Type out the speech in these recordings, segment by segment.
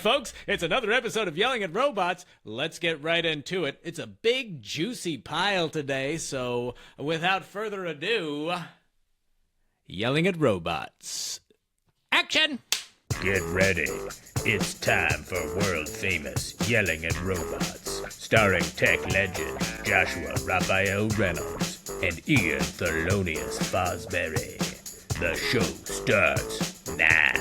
folks. It's another episode of Yelling at Robots. Let's get right into it. It's a big, juicy pile today, so without further ado, Yelling at Robots. Action! Get ready. It's time for world-famous Yelling at Robots, starring tech legend Joshua Raphael Reynolds and Ian Thelonious Fosbury. The show starts now.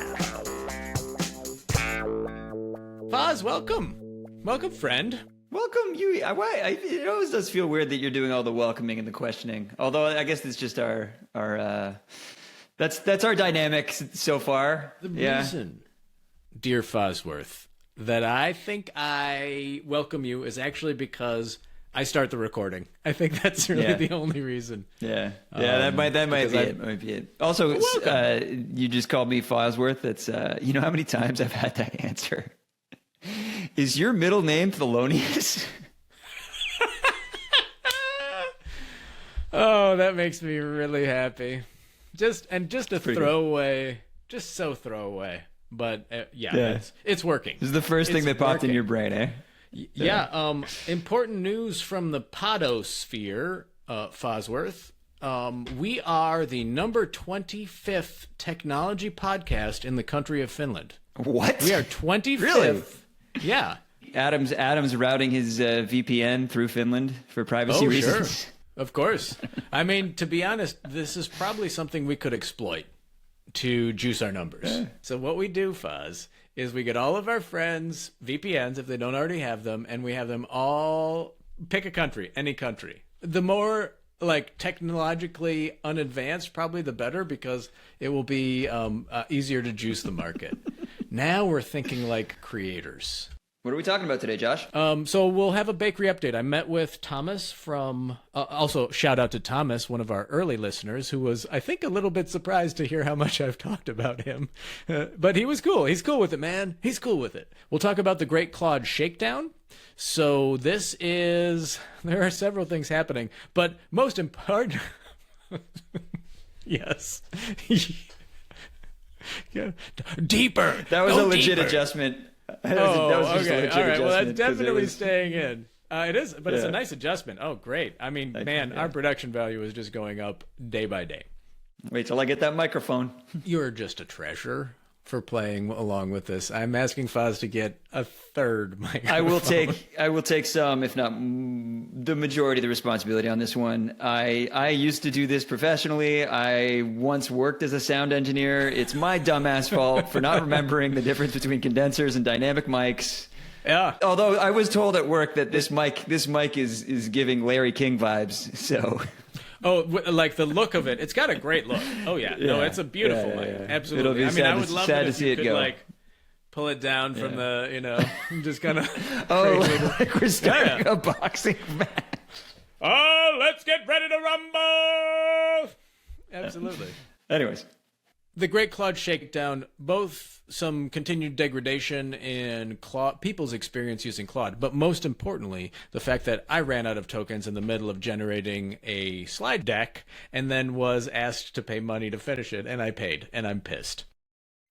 Foz, welcome. Welcome, friend. Welcome, you. It always does feel weird that you're doing all the welcoming and the questioning. Although I guess it's just our that's our dynamic so far. The reason, dear Fosworth, that I think I welcome you is actually because I start the recording. I think that's really the only reason. Yeah, that might be it. Also, you just called me Fosworth. That's you know how many times I've had that answer. Is your middle name Thelonious? Oh, that makes me really happy. Just a throwaway, just so throwaway. But it's working. This is the first thing that popped in your brain, eh? Yeah. Important news from the podosphere, Fosworth. We are the number 25th technology podcast in the country of Finland. What? We are 25th. Really? Yeah. Adam's routing his VPN through Finland for privacy reasons. Sure. Of course. I mean, to be honest, this is probably something we could exploit to juice our numbers. Yeah. So what we do, Foz, is we get all of our friends VPNs if they don't already have them, and we have them all pick a country, any country. The more like technologically unadvanced, probably the better, because it will be easier to juice the market. Now we're thinking like creators. What are we talking about today, Josh? So we'll have a bakery update. I met with Thomas from, also shout out to Thomas, one of our early listeners, who was, I think, a little bit surprised to hear how much I've talked about him. But he was cool. He's cool with it, man. He's cool with it. We'll talk about the Great Claude Shakedown. So there are several things happening, but most important, yes. Yeah. Deeper. That was Go a legit deeper. Adjustment. Okay. All right. Well, that's definitely staying in. It is, but it's a nice adjustment. Oh, great. I mean, our production value is just going up day by day. Wait till I get that microphone. You're just a treasure for playing along with this. I'm asking Foz to get a third microphone. I will take some, if not the majority of the responsibility on this one. I used to do this professionally. I once worked as a sound engineer. It's my dumbass fault for not remembering the difference between condensers and dynamic mics. Yeah. Although I was told at work that this mic is giving Larry King vibes. So. Oh, like the look of it. It's got a great look. Oh, yeah. No, it's a beautiful mic. Yeah. Absolutely. I mean, I would love it if you could, like, pull it down from the, just kind of... like we're starting a boxing match. Oh, let's get ready to rumble! Absolutely. Anyways. The Great Claude Shakedown, both some continued degradation in people's experience using Claude, but most importantly, the fact that I ran out of tokens in the middle of generating a slide deck and then was asked to pay money to finish it, and I paid, and I'm pissed.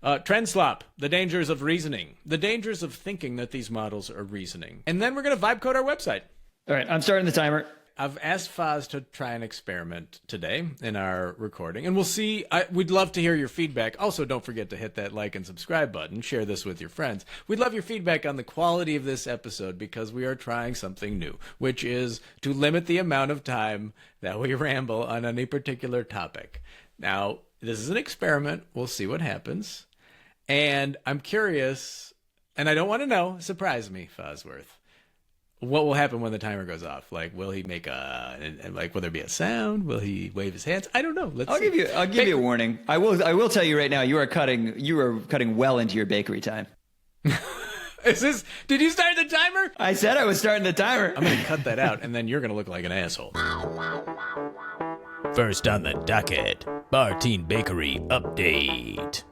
Trendslop, the dangers of reasoning, the dangers of thinking that these models are reasoning. And then we're going to vibe code our website. All right, I'm starting the timer. I've asked Foz to try an experiment today in our recording, and we'll see. We'd love to hear your feedback. Also, don't forget to hit that like and subscribe button. Share this with your friends. We'd love your feedback on the quality of this episode because we are trying something new, which is to limit the amount of time that we ramble on any particular topic. Now, this is an experiment. We'll see what happens. And I'm curious, and I don't want to know, surprise me, Fosworth. What will happen when the timer goes off? Like, will he make will there be a sound? Will he wave his hands? I don't know. I'll give you a warning. I will tell you right now, you are cutting well into your bakery time. Did you start the timer? I said I was starting the timer. I'm going to cut that out, and then you're going to look like an asshole. First on the docket, Barteen Bakery Update.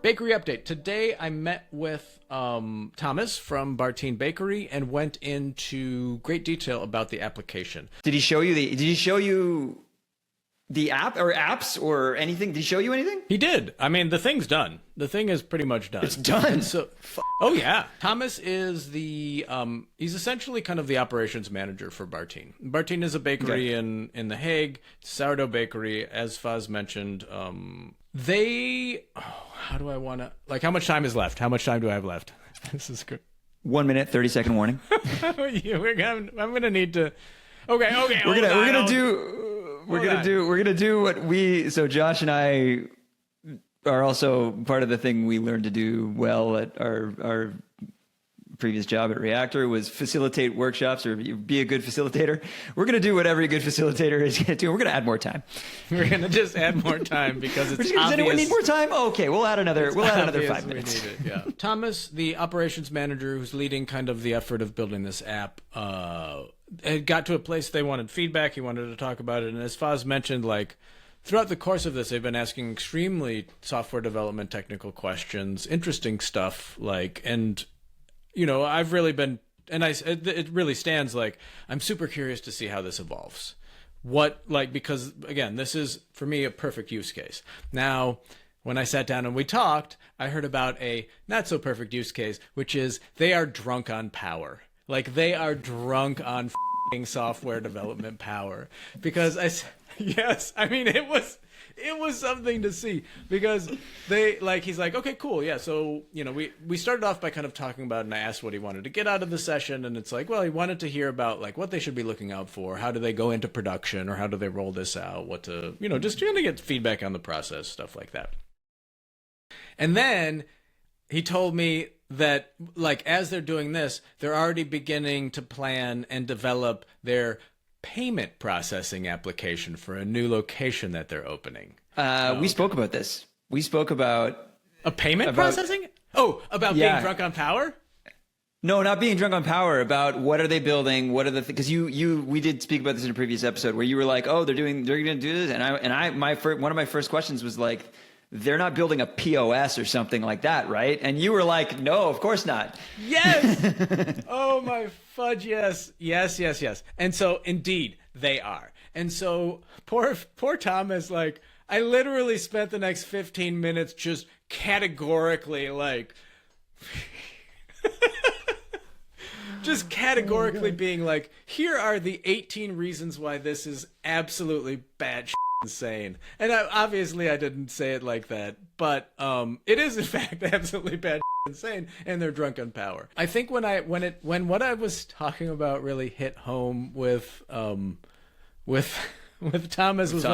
Bakery update. Today I met with Thomas from Barteen Bakery and went into great detail about the application. Did he show you The app or apps or anything? Did he show you anything? He did. I mean, the thing's done. The thing is pretty much done. It's done. And so, oh yeah, Thomas is the he's essentially kind of the operations manager for Bartine. Bartine is a bakery in The Hague, sourdough bakery, as Foz mentioned. How do I want to, like, how much time is left? How much time do I have left? This is good. 1 minute, 30-second warning. I'm gonna need to. Okay. We're gonna do what we. So Josh and I are also part of the thing we learned to do well at our previous job at Reactor was facilitate workshops or be a good facilitator. We're gonna do what every good facilitator is gonna do. We're gonna add more time. We're gonna just add more time because it's obvious. Does anyone need more time? Okay, we'll add another 5 minutes. We need it, yeah. Thomas, the operations manager who's leading kind of the effort of building this app, it got to a place they wanted feedback. He wanted to talk about it, and as Foz mentioned, like throughout the course of this, they've been asking extremely software development technical questions, interesting stuff, and I've really been, and it really stands like I'm super curious to see how this evolves. Because again, this is for me a perfect use case. Now, when I sat down and we talked, I heard about a not so perfect use case, which is they are drunk on power. Like they are drunk on software development power. Because it was something to see because he's like, okay, cool. Yeah. So, we started off by kind of talking about, and I asked what he wanted to get out of the session. And it's like, well, he wanted to hear about like what they should be looking out for. How do they go into production or how do they roll this out? Just trying to get feedback on the process, stuff like that. And then he told me that like, as they're doing this, they're already beginning to plan and develop their payment processing application for a new location that they're opening. We spoke about this. We spoke about a payment processing. About being drunk on power. No, not being drunk on power. About what are they building? What are the because we did speak about this in a previous episode where you were like, they're going to do this, and one of my first questions was like, they're not building a POS or something like that, right? And you were like, no, of course not. Yes. Oh my fudge. Yes. And so indeed they are. And so poor Thomas, like I literally spent the next 15 minutes just categorically like, just categorically being like, here are the 18 reasons why this is absolutely bad insane. And obviously I didn't say it like that, but it is in fact absolutely bad insane, and they're drunk on power. I think when what I was talking about really hit home with Thomas was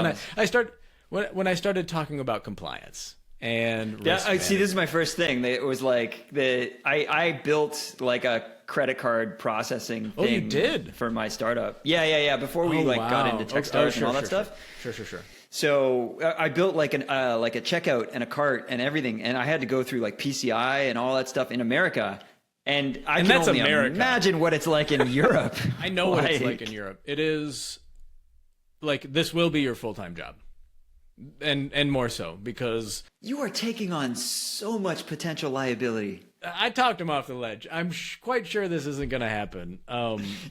when I started talking about compliance and risk I see. This is my first thing. It was like I built like a credit card processing thing. You did? For my startup. Yeah. Before we got into Techstars and all that stuff. Sure. So I built like a checkout and a cart and everything, and I had to go through like PCI and all that stuff in America. And I can only imagine what it's like in Europe. I know what it's like in Europe. It is like this will be your full-time job. And more so because you are taking on so much potential liability. I talked him off the ledge. I'm quite sure this isn't going to happen.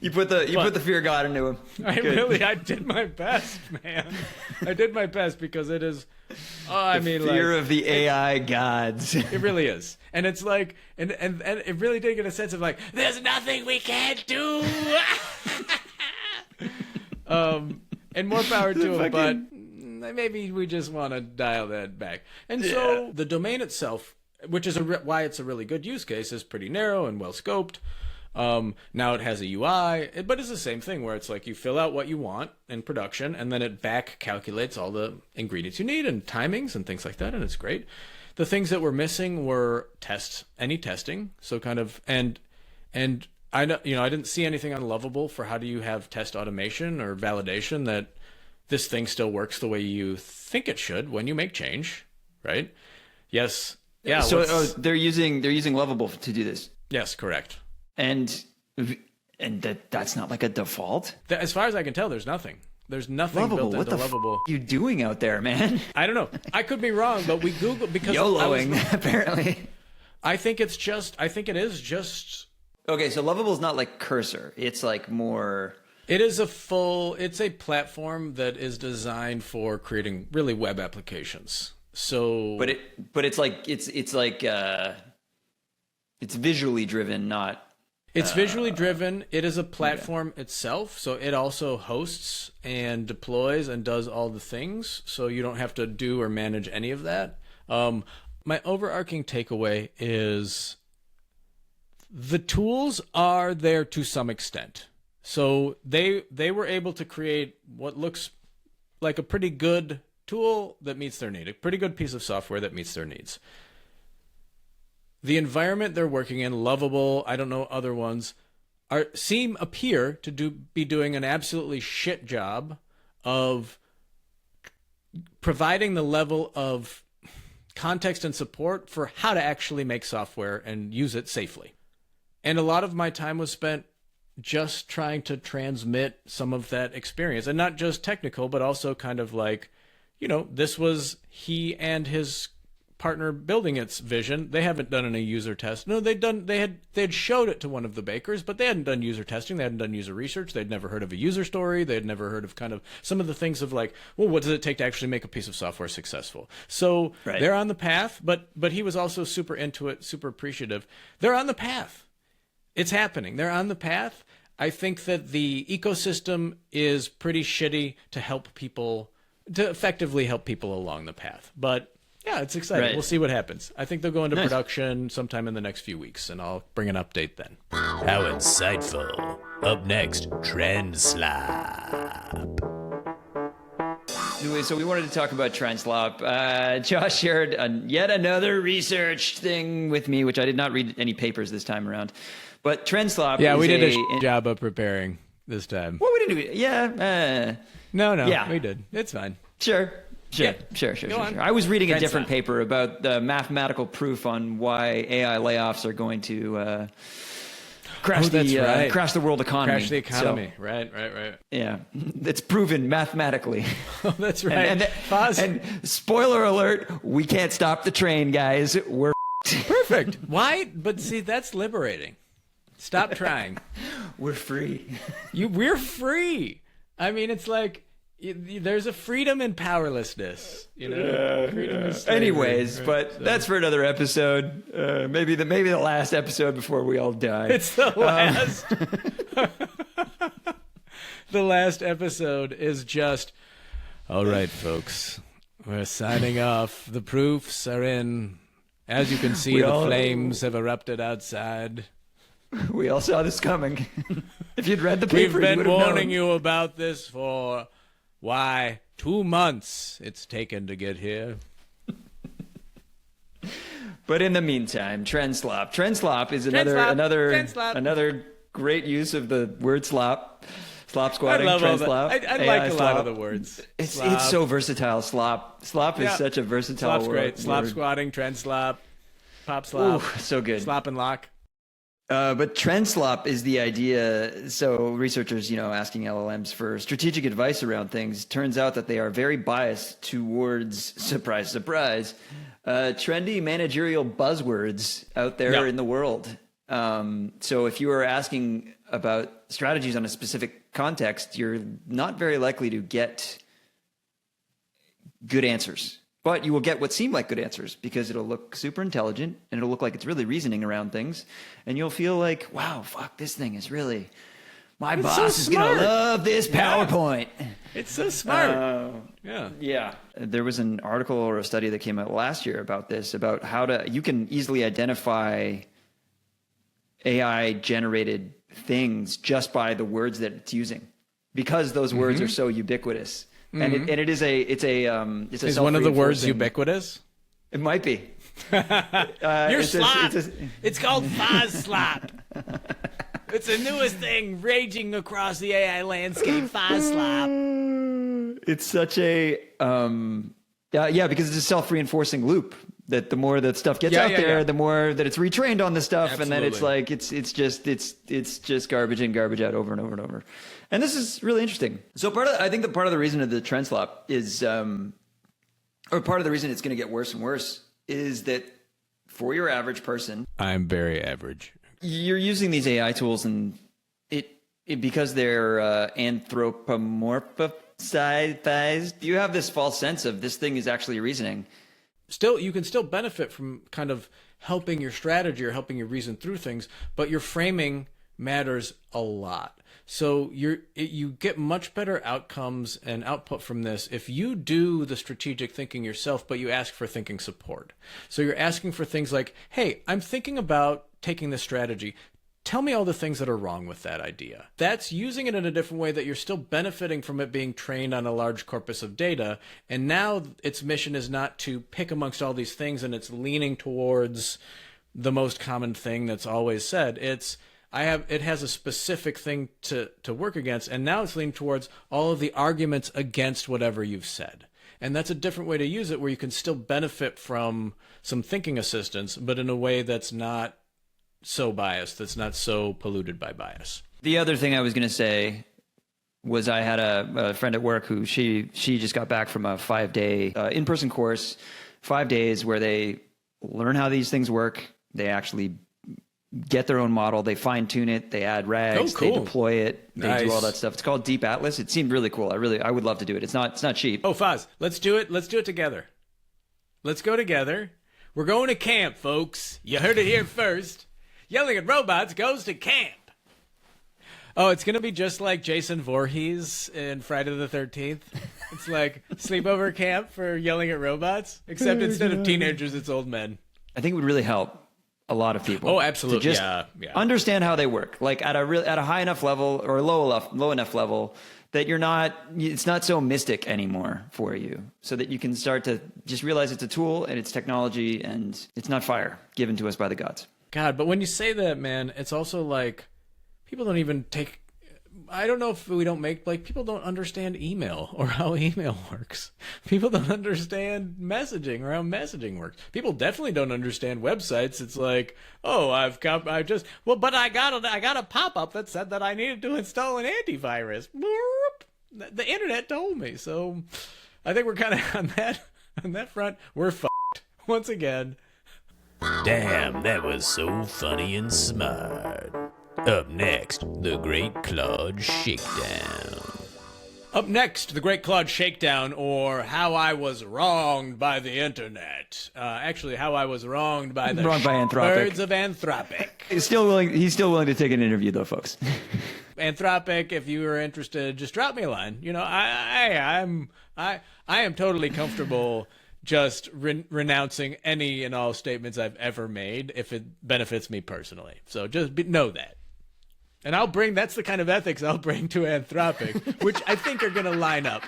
You put the fear of God into him. I did my best, man. I did my best because it is. Fear of the AI gods. It really is, and it's like, and it really did get a sense of like, there's nothing we can't do. And more power to him, but maybe we just want to dial that back. And so the domain itself, which is why it's a really good use case, is pretty narrow and well scoped. Now it has a UI, but it's the same thing where it's like you fill out what you want in production, and then it back calculates all the ingredients you need and timings and things like that, and it's great. The things that were missing were any testing. So kind of and I didn't see anything on Lovable for how do you have test automation or validation that this thing still works the way you think it should when you make change, right? Yes. Yeah. So they're using Lovable to do this. Yes, correct. And that's not like a default. As far as I can tell, there's nothing. There's nothing Lovable. built into Lovable. What the f*** are you doing out there, man? I don't know. I could be wrong, but we Googled because YOLOing apparently. I think it is just. Okay, so Lovable is not like Cursor. It's like more. It's a platform that is designed for creating really web applications. So, but it's visually driven, not. It's visually driven. It is a platform itself, so it also hosts and deploys and does all the things. So you don't have to do or manage any of that. My overarching takeaway is the tools are there to some extent. So they were able to create what looks like a pretty good tool that meets their need, a pretty good piece of software that meets their needs. The environment they're working in, Lovable, I don't know other ones, appear to be doing an absolutely shit job of providing the level of context and support for how to actually make software and use it safely. And a lot of my time was spent just trying to transmit some of that experience, and not just technical, but also kind of like, this was he and his partner building its vision. They haven't done any user tests. No, they had showed it to one of the bakers, but they hadn't done user testing. They hadn't done user research. They'd never heard of a user story. They'd never heard of kind of some of the things of like, well, what does it take to actually make a piece of software successful? So They're on the path, but he was also super into it, super appreciative. They're on the path. It's happening. They're on the path. I think that the ecosystem is pretty shitty to effectively help people along the path. But yeah, it's exciting. Right. We'll see what happens. I think they'll go into production sometime in the next few weeks, and I'll bring an update then. How insightful. Up next, Trendslop. Anyway, so we wanted to talk about Trendslop. Josh shared yet another research thing with me, which I did not read any papers this time around. But Trendslop Yeah, is we did a job of preparing this time. Well, we didn't do it. Yeah. No, we did. It's fine. Sure. Go on. I was reading a Trendslop. different paper about the mathematical proof on why AI layoffs are going to crash the world economy. Crash the economy. So, right. Yeah, it's proven mathematically. Oh, that's right. And spoiler alert: we can't stop the train, guys. We're perfect. Why? But see, that's liberating. Stop trying. We're free. We're free. I mean, it's like there's a freedom in powerlessness. Freedom is slavery, anyways, right? but that's for another episode. Maybe the last episode before we all die. It's the last. The last episode is just. All right, folks. We're signing off. The proofs are in. As you can see, the flames have erupted outside. We all saw this coming. If you'd read the paper, we've been warning you about this for 2 months it's taken to get here. But in the meantime, Trendslop. Trendslop is another great use of the word slop. Slop squatting, I love Trendslop. I like a lot of the words. It's so versatile. Slop is such a versatile Slop's word. Great. Slop squatting, Trendslop, pop slop. Ooh, so good. Slop and lock. But Trendslop is the idea. So researchers, asking LLMs for strategic advice around things, turns out that they are very biased towards, surprise, surprise, trendy managerial buzzwords out there in the world. So if you are asking about strategies on a specific context, you're not very likely to get good answers. But you will get what seem like good answers because it'll look super intelligent and it'll look like it's really reasoning around things. And you'll feel like, wow, fuck, this thing is really, my boss is going to love this PowerPoint. It's so smart. Yeah. There was an article or a study that came out last year about this, about how you can easily identify AI generated things just by the words that it's using because those words are so ubiquitous. And it's Is one of the words ubiquitous? It might be. You're slop. It's called Foz slop. It's the newest thing raging across the AI landscape. Foz slop. It's such a because it's a self-reinforcing loop. That the more that stuff gets out there, the more that it's retrained on the stuff, Absolutely. and then it's like it's just garbage in, garbage out, over and over and over. And this is really interesting. So I think part of the reason of the Trendslop is, or part of the reason it's going to get worse and worse is that for your average person, I'm very average. you're using these AI tools and Because they're anthropomorphized, you have this false sense of this thing is actually reasoning. Still, you can still benefit from kind of helping your strategy or helping you reason through things, but your framing matters a lot. So you get much better outcomes and output from this if you do the strategic thinking yourself, but you ask for thinking support. So you're asking for things like, hey, I'm thinking about taking this strategy. Tell me all the things that are wrong with that idea. That's using it in a different way that you're still benefiting from it being trained on a large corpus of data. And now its mission is not to pick amongst all these things and it's leaning towards the most common thing that's always said. It has a specific thing to work against, and now it's leaning towards all of the arguments against whatever you've said. And that's a different way to use it where you can still benefit from some thinking assistance, but in a way that's not so biased, that's not so polluted by bias. The other thing I was going to say was I had a friend at work who she just got back from a 5-day in-person course, 5 days where they learn how these things work. They actually get their own model. They fine tune it. They add rags. Cool. They deploy it. They do all that stuff. It's called Deep Atlas. It seemed really cool. I would love to do it. It's not cheap. Oh, Foz, let's do it. Let's do it together. Let's go together. We're going to camp, folks. You heard it here first. Yelling at Robots goes to camp. Oh, it's going to be just like Jason Voorhees in Friday the 13th. It's like sleepover camp for Yelling at Robots, except instead of teenagers, it's old men. I think it would really help a lot of people. Oh, absolutely. To just yeah. understand how they work, like at a high enough level or low enough level that it's not so mystic anymore for you, so that you can start to just realize it's a tool and it's technology and it's not fire given to us by the gods. God, but when you say that, man, it's also like people don't even take. I don't know if we don't make, like, people don't understand email or how email works. People don't understand messaging or how messaging works. People definitely don't understand websites. It's like, oh, but I got a pop-up that said that I needed to install an antivirus. The internet told me. So I think we're kind of on that front. We're fucked once again. Damn, that was so funny and smart. Up next, the Great Claude Shakedown. Up next, the Great Claude Shakedown, or How I Was Wronged by the Internet. Actually, How I Was Wronged by the Birds of Anthropic. He's still willing to take an interview, though, folks. Anthropic, if you are interested, just drop me a line. You know, I am totally comfortable just renouncing any and all statements I've ever made if it benefits me personally. So just know that. And that's the kind of ethics I'll bring to Anthropic, which I think are going to line up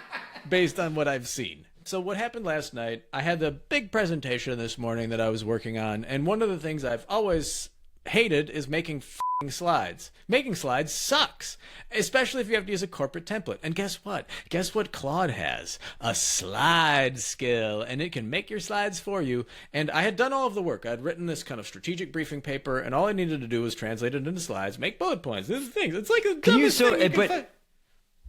based on what I've seen. So what happened last night, I had the big presentation this morning that I was working on, and one of the things I've always hated is making slides. Making slides sucks, especially if you have to use a corporate template. And guess what? Guess what Claude has? A slide skill, and it can make your slides for you. And I had done all of the work. I'd written this kind of strategic briefing paper, and all I needed to do was translate it into slides, make bullet points. This is things. It's like the dumbest thing you can find.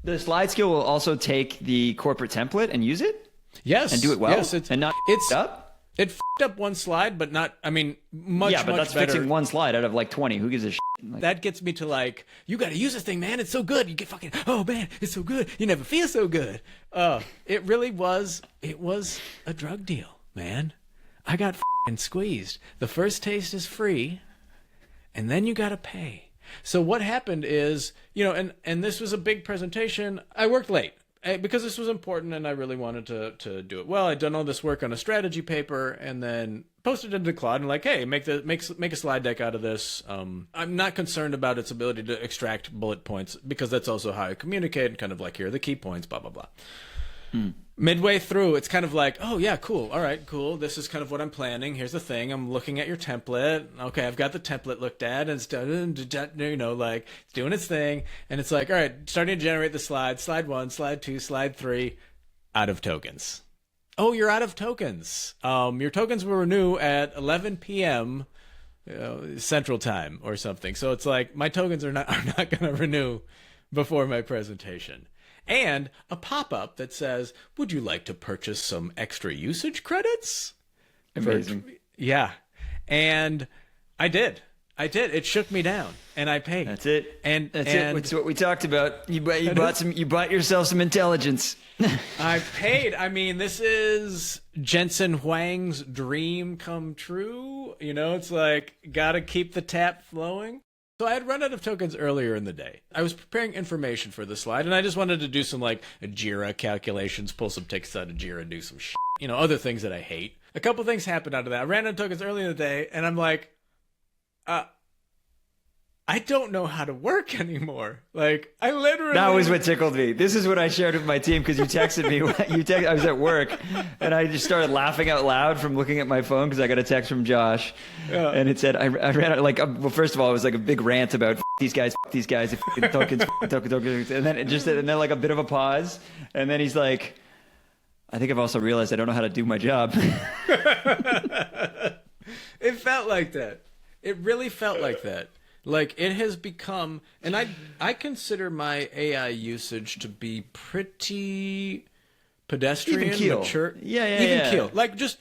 The slide skill will also take the corporate template and use it? Yes. And do it well? Yes, and not up? It f***ed up one slide, but not, I mean, much, yeah, but much that's better. fixing one slide out of like 20. Who gives a shit? Like, that gets me to like, you got to use this thing, man. It's so good. You get fucking, oh man, it's so good. You never feel so good. It really was, it was a drug deal, man. I got fucking squeezed. The first taste is free, and then you got to pay. So what happened is, you know, and this was a big presentation. I worked late. Because this was important and I really wanted to do it well. I'd done all this work on a strategy paper and then posted it into Claude and like, hey, make a slide deck out of this. I'm not concerned about its ability to extract bullet points because that's also how I communicate and kind of like, here are the key points, blah, blah, blah. Midway through, it's kind of like, oh, yeah, cool. All right, cool. This is kind of what I'm planning. Here's the thing. I'm looking at your template. Okay, I've got the template looked at, and it's done, you know, like, it's doing its thing. And it's like, all right, starting to generate the slides. Slide 1, slide 2, slide 3, out of tokens. Oh, you're out of tokens. Your tokens will renew at 11 p.m. Central Time or something. So it's like, my tokens are not going to renew before my presentation. And a pop-up that says, would you like to purchase some extra usage credits? Amazing. Yeah. And I did. I did. It shook me down, and I paid. That's it. And That's and it. It's what we talked about. You bought yourself some intelligence. I paid. I mean, this is Jensen Huang's dream come true. You know, it's like, gotta keep the tap flowing. So I had run out of tokens earlier in the day. I was preparing information for the slide, and I just wanted to do some, like, Jira calculations, pull some tickets out of Jira, do some shit. You know, other things that I hate. A couple things happened out of that. I ran out of tokens early in the day, and I'm like, I don't know how to work anymore. Like, I literally... That was what tickled me. This is what I shared with my team because you texted me. I was at work, and I just started laughing out loud from looking at my phone because I got a text from Josh. Yeah. And it said, I ran out, like, well, first of all, it was like a big rant about these guys, tokens, tokens. And then like a bit of a pause. And then he's like, I think I've also realized I don't know how to do my job. It felt like that. It really felt like that. Like, it has become, and I consider my AI usage to be pretty pedestrian, mature. Even keel. Like, just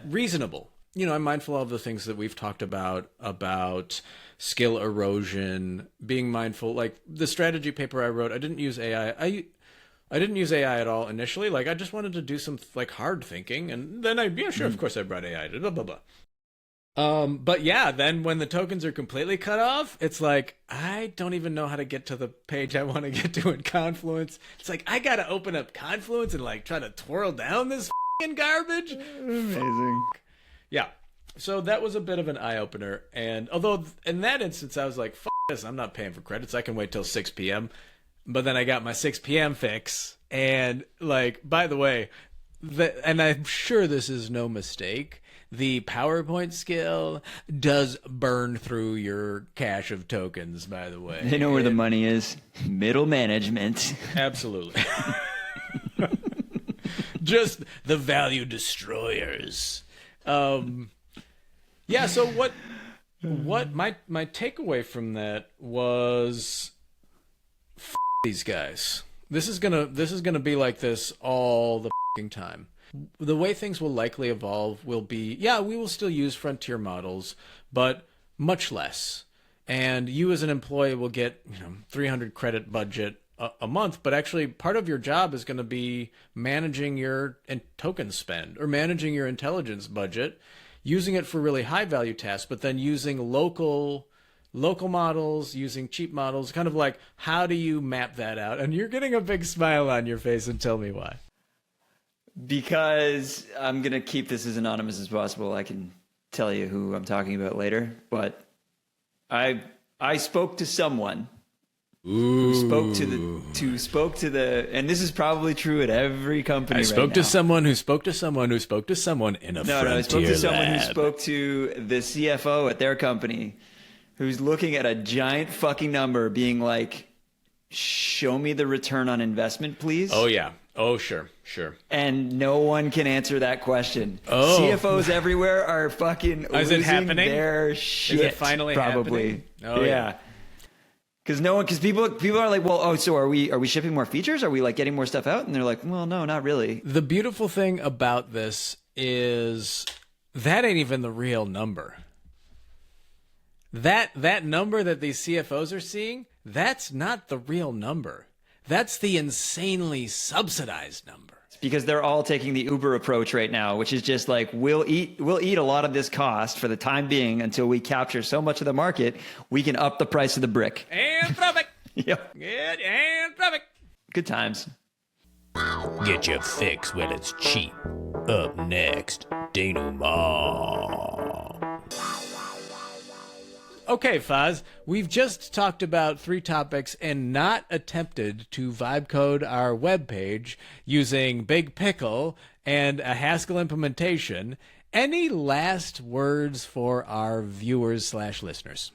reasonable. You know, I'm mindful of the things that we've talked about skill erosion, being mindful. Like, the strategy paper I wrote, I didn't use AI. I didn't use AI at all initially. Like, I just wanted to do some, like, hard thinking, and then of course I brought AI to blah, blah, blah. But yeah, then when the tokens are completely cut off, it's like, I don't even know how to get to the page I want to get to in Confluence. It's like, I gotta open up Confluence and like try to twirl down this f***ing garbage. Amazing. Yeah. So that was a bit of an eye-opener. And although in that instance, I was like, f*** this, I'm not paying for credits. I can wait till 6 p.m. But then I got my 6 p.m. fix. And like, by the way, and I'm sure this is no mistake, the PowerPoint skill does burn through your cache of tokens, by the way. They know where the money is. Middle management. Absolutely. Just the value destroyers. Yeah, so what my takeaway from that was these guys. This is gonna be like this all the time. The way things will likely evolve will be, we will still use frontier models, but much less. And you as an employee will get, 300 credit budget a month, but actually part of your job is going to be managing your token spend or managing your intelligence budget, using it for really high value tasks, but then using local models, using cheap models, kind of like, how do you map that out? And you're getting a big smile on your face, and tell me why. Because I'm going to keep this as anonymous as possible. I can tell you who I'm talking about later, but I spoke to someone who spoke to the, and this is probably true at every company. I spoke to someone who spoke to someone who spoke to someone in a frontier I spoke to someone lab. who spoke to the CFO at their company, who's looking at a giant fucking number, being like, "Show me the return on investment, please." Oh yeah. Oh, sure. And no one can answer that question. Oh. CFOs everywhere are fucking losing their shit. Is it finally probably happening? Oh, yeah. Because people are like, well, so are we shipping more features? Are we like getting more stuff out? And they're like, well, no, not really. The beautiful thing about this is that ain't even the real number. That number that these CFOs are seeing, that's not the real number. That's the insanely subsidized number. It's because they're all taking the Uber approach right now, which is just like, we'll eat a lot of this cost for the time being until we capture so much of the market, we can up the price of the brick. Anthropic. Yep. Good anthropic. Good times. Get your fix when it's cheap. Up next, denouement. Okay, Foz, we've just talked about 3 topics and not attempted to vibe code our webpage using Big Pickle and a Haskell implementation. Any last words for our viewers/listeners?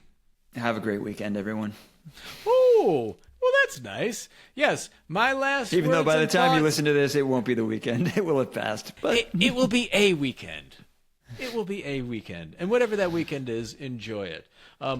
Have a great weekend, everyone. Oh, well, that's nice. Yes, my last Even though by the time thoughts, you listen to this, it won't be the weekend. It will have passed. But it will be a weekend. It will be a weekend. And whatever that weekend is, enjoy it.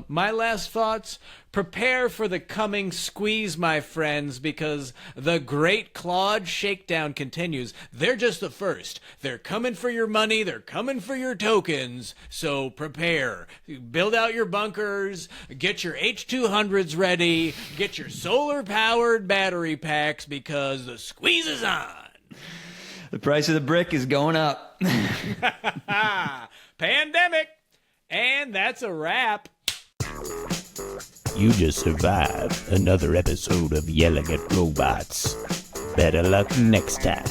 My last thoughts, prepare for the coming squeeze, my friends, because the Great Claude Shakedown continues. They're just the first. They're coming for your money. They're coming for your tokens. So prepare. Build out your bunkers. Get your H200s ready. Get your solar-powered battery packs because the squeeze is on. The price of the brick is going up. Pandemic. And that's a wrap. You just survived another episode of Yelling at Robots. Better luck next time.